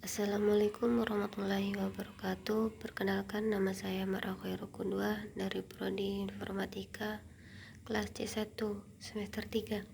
Assalamualaikum warahmatullahi wabarakatuh. Perkenalkan, nama saya Mara Khairul Qudwah dari Prodi Informatika kelas C1 semester 3.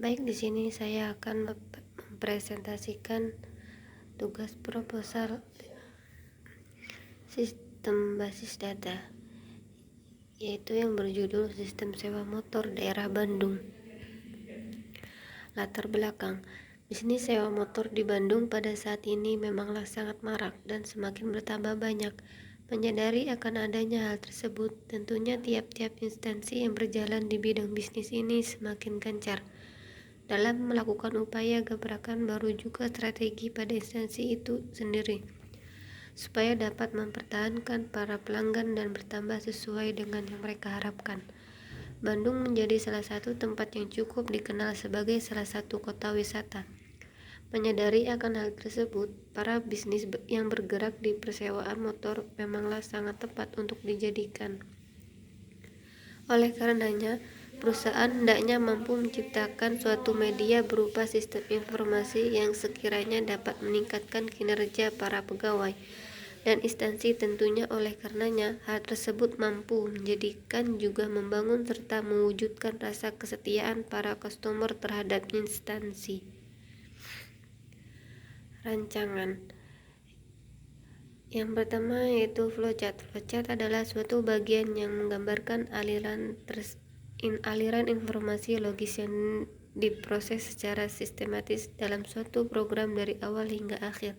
Baik, di sini saya akan mempresentasikan tugas proposal sistem basis data, yaitu yang berjudul Sistem Sewa Motor Daerah Bandung. Latar belakang. Bisnis sewa motor di Bandung pada saat ini memanglah sangat marak dan semakin bertambah banyak. Menyadari akan adanya hal tersebut, tentunya tiap-tiap instansi yang berjalan di bidang bisnis ini semakin gencar dalam melakukan upaya gebrakan baru juga strategi pada instansi itu sendiri, supaya dapat mempertahankan para pelanggan dan bertambah sesuai dengan yang mereka harapkan. Bandung menjadi salah satu tempat yang cukup dikenal sebagai salah satu kota wisata. Menyadari akan hal tersebut, para bisnis yang bergerak di persewaan motor memanglah sangat tepat untuk dijadikan. Oleh karenanya, perusahaan hendaknya mampu menciptakan suatu media berupa sistem informasi yang sekiranya dapat meningkatkan kinerja para pegawai dan instansi. Tentunya oleh karenanya, hal tersebut mampu menjadikan juga membangun serta mewujudkan rasa kesetiaan para customer terhadap instansi. Rancangan yang pertama yaitu flowchart. Flowchart adalah suatu bagian yang menggambarkan aliran informasi logis yang diproses secara sistematis dalam suatu program dari awal hingga akhir.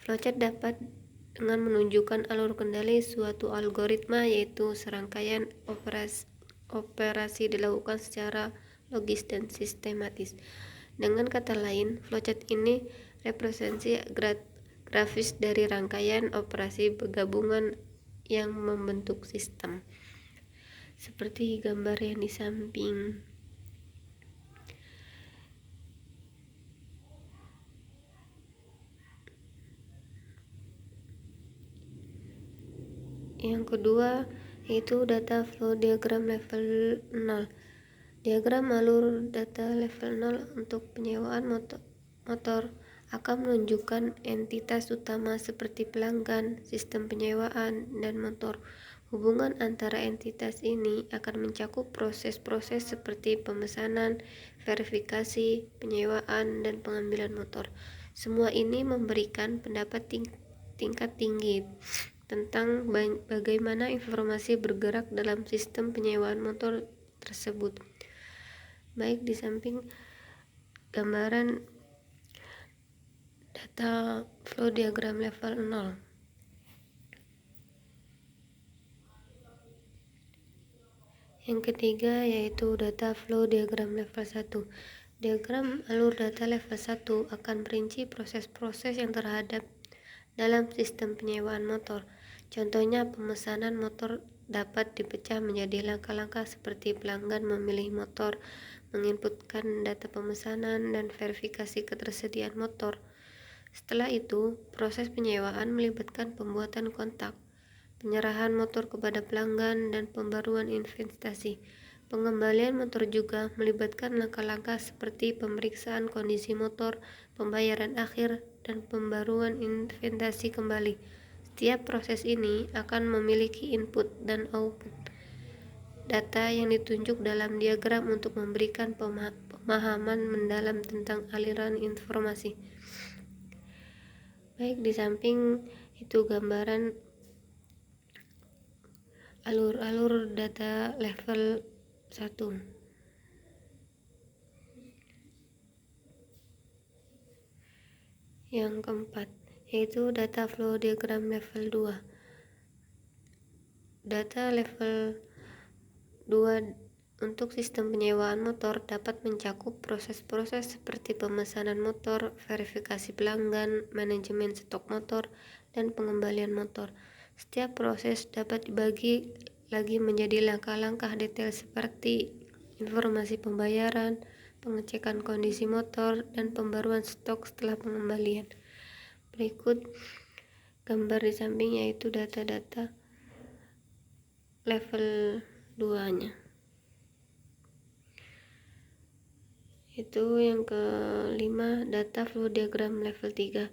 Flowchart dapat dengan menunjukkan alur kendali suatu algoritma, yaitu serangkaian operasi dilakukan secara logis dan sistematis. Dengan kata lain, flowchart ini representasi grafis dari rangkaian operasi gabungan yang membentuk sistem. Seperti gambar yang di samping. Yang kedua yaitu data flow diagram level 0. Diagram alur data level 0 untuk penyewaan motor akan menunjukkan entitas utama seperti pelanggan, sistem penyewaan, dan motor. Hubungan antara entitas ini akan mencakup proses-proses seperti pemesanan, verifikasi, penyewaan, dan pengambilan motor. Semua ini memberikan pendapat tingkat tinggi tentang bagaimana informasi bergerak dalam sistem penyewaan motor tersebut. Baik, di samping gambaran data flow diagram level 0. Yang ketiga yaitu data flow diagram level 1. Diagram alur data level 1 akan merinci proses-proses yang terhadap dalam sistem penyewaan motor. Contohnya, pemesanan motor dapat dipecah menjadi langkah-langkah seperti pelanggan memilih motor, menginputkan data pemesanan, dan verifikasi ketersediaan motor. Setelah itu, proses penyewaan melibatkan pembuatan kontak, penyerahan motor kepada pelanggan, dan pembaruan investasi. Pengembalian motor juga melibatkan langkah-langkah seperti pemeriksaan kondisi motor, pembayaran akhir, dan pembaruan investasi kembali. Setiap proses ini akan memiliki input dan output data yang ditunjuk dalam diagram untuk memberikan pemahaman mendalam tentang aliran informasi. Baik, di samping itu gambaran alur-alur data level 1. Yang keempat yaitu data flow diagram level 2. Data level 2 untuk sistem penyewaan motor dapat mencakup proses-proses seperti pemesanan motor, verifikasi pelanggan, manajemen stok motor, dan pengembalian motor. Setiap proses dapat dibagi lagi menjadi langkah-langkah detail seperti informasi pembayaran, pengecekan kondisi motor, dan pembaruan stok setelah pengembalian. Berikut gambar di samping yaitu data-data level 2-nya. Itu yang kelima, data flow diagram level 3.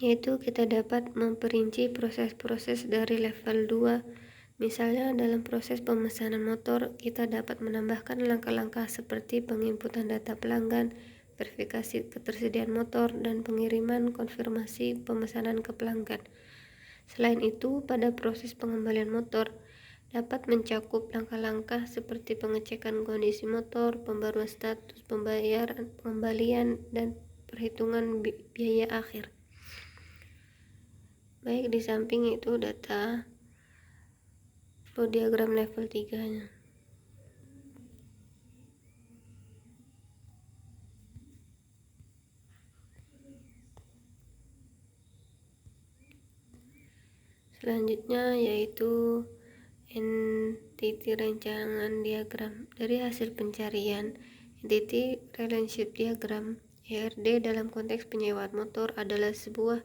yaitu kita dapat memperinci proses-proses dari level 2. Misalnya dalam proses pemesanan motor, kita dapat menambahkan langkah-langkah seperti penginputan data pelanggan, verifikasi ketersediaan motor, dan pengiriman konfirmasi pemesanan ke pelanggan. Selain itu, pada proses pengembalian motor, dapat mencakup langkah-langkah seperti pengecekan kondisi motor, pembaruan status pembayaran, pengembalian, dan perhitungan biaya akhir. Baik, di samping itu data flow diagram level 3-nya. Selanjutnya yaitu entity rancangan diagram. Dari hasil pencarian, entity relationship diagram (ERD) dalam konteks penyewaan motor adalah sebuah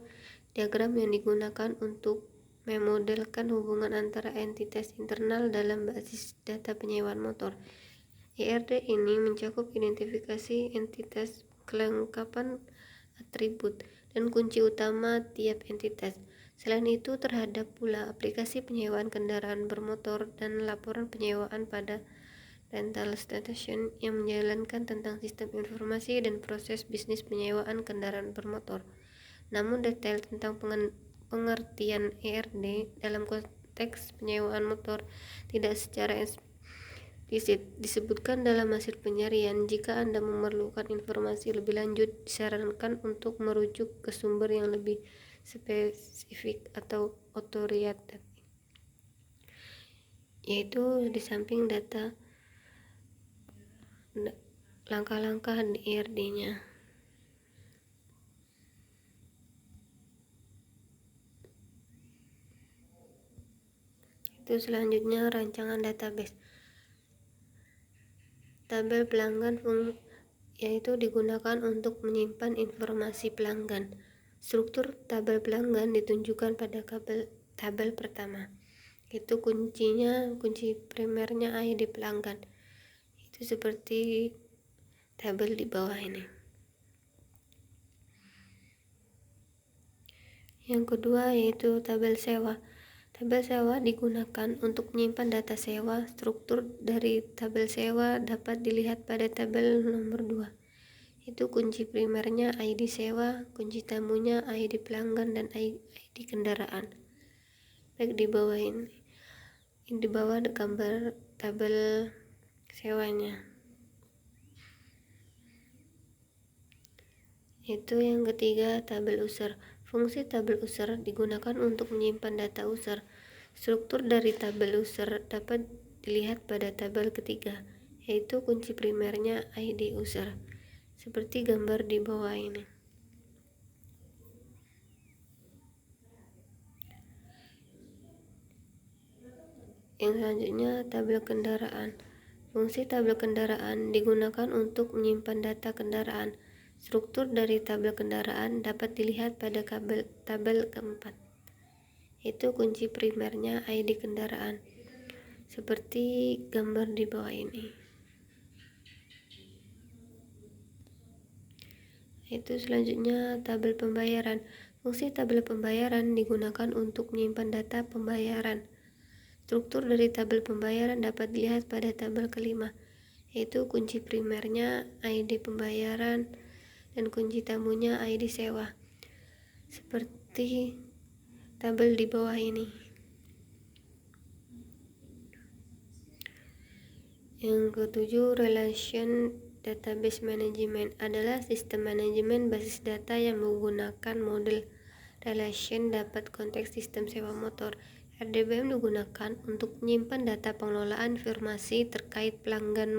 diagram yang digunakan untuk memodelkan hubungan antara entitas internal dalam basis data penyewaan motor. ERD ini mencakup identifikasi entitas, kelengkapan atribut, dan kunci utama tiap entitas. Selain itu, terhadap pula aplikasi penyewaan kendaraan bermotor dan laporan penyewaan pada rental station yang menjalankan tentang sistem informasi dan proses bisnis penyewaan kendaraan bermotor. Namun detail tentang pengertian ERD dalam konteks penyewaan motor tidak secara eksplisit disebutkan dalam hasil pencarian. Jika Anda memerlukan informasi lebih lanjut, disarankan untuk merujuk ke sumber yang lebih spesifik atau otoritatif, yaitu di samping data langkah-langkah di ERD-nya. Itu selanjutnya rancangan database. Tabel pelanggan yaitu digunakan untuk menyimpan informasi pelanggan. Struktur tabel pelanggan ditunjukkan pada tabel pertama. Itu kunci primernya ID pelanggan. Itu seperti tabel di bawah ini. Yang kedua yaitu tabel sewa. Tabel sewa digunakan untuk menyimpan data sewa. Struktur dari tabel sewa dapat dilihat pada tabel nomor 2. Itu kunci primernya ID sewa, kunci tamunya ID pelanggan, dan ID kendaraan. Baik, di bawah ini. Di bawah ada gambar tabel sewanya. Itu yang ketiga, tabel user. Fungsi tabel user digunakan untuk menyimpan data user. Struktur dari tabel user dapat dilihat pada tabel ketiga, yaitu kunci primernya ID user, seperti gambar di bawah ini. Yang selanjutnya, tabel kendaraan. Fungsi tabel kendaraan digunakan untuk menyimpan data kendaraan. Struktur dari tabel kendaraan dapat dilihat pada tabel keempat, yaitu kunci primernya ID kendaraan, seperti gambar di bawah ini. Itu selanjutnya tabel pembayaran. Fungsi tabel pembayaran digunakan untuk menyimpan data pembayaran. Struktur dari tabel pembayaran dapat dilihat pada tabel kelima, yaitu kunci primernya ID pembayaran dan kunci tamunya ID sewa, seperti tabel di bawah ini. Yang ketujuh, relation database management adalah sistem manajemen basis data yang menggunakan model relation dapat konteks sistem sewa motor. RDBM digunakan untuk menyimpan data pengelolaan informasi terkait pelanggan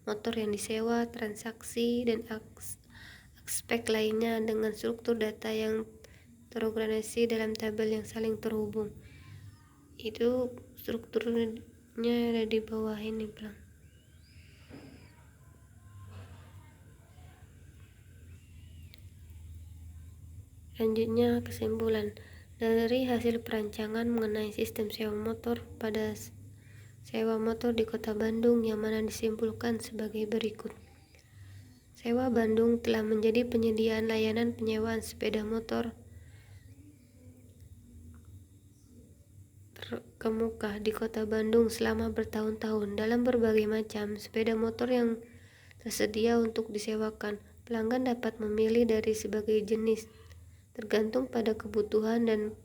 motor yang disewa, transaksi, dan aspek lainnya dengan struktur data yang terorganisasi dalam tabel yang saling terhubung. Itu strukturnya ada di bawah ini, Bang. Selanjutnya, kesimpulan. Dari hasil perancangan mengenai sistem sewa motor pada sewa motor di Kota Bandung yang mana disimpulkan sebagai berikut. Sewa Bandung telah menjadi penyediaan layanan penyewaan sepeda motor terkemuka di kota Bandung selama bertahun-tahun. Dalam berbagai macam sepeda motor yang tersedia untuk disewakan, pelanggan dapat memilih dari sebagai jenis, tergantung pada kebutuhan dan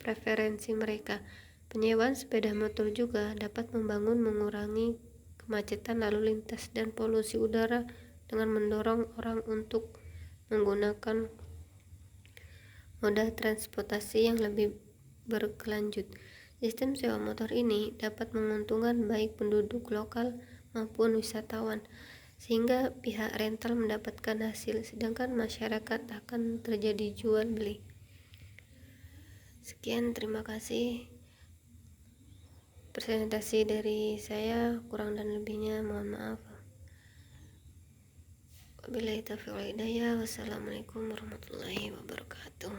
preferensi mereka. Penyewaan sepeda motor juga dapat mengurangi kemacetan lalu lintas dan polusi udara dengan mendorong orang untuk menggunakan moda transportasi yang lebih berkelanjut. Sistem sewa motor ini dapat menguntungkan baik penduduk lokal maupun wisatawan, sehingga pihak rental mendapatkan hasil, sedangkan masyarakat akan terjadi jual beli. Sekian, terima kasih presentasi dari saya, kurang dan lebihnya mohon maaf. Wabillahi taufiq wal hidayah. Wassalamualaikum warahmatullahi wabarakatuh.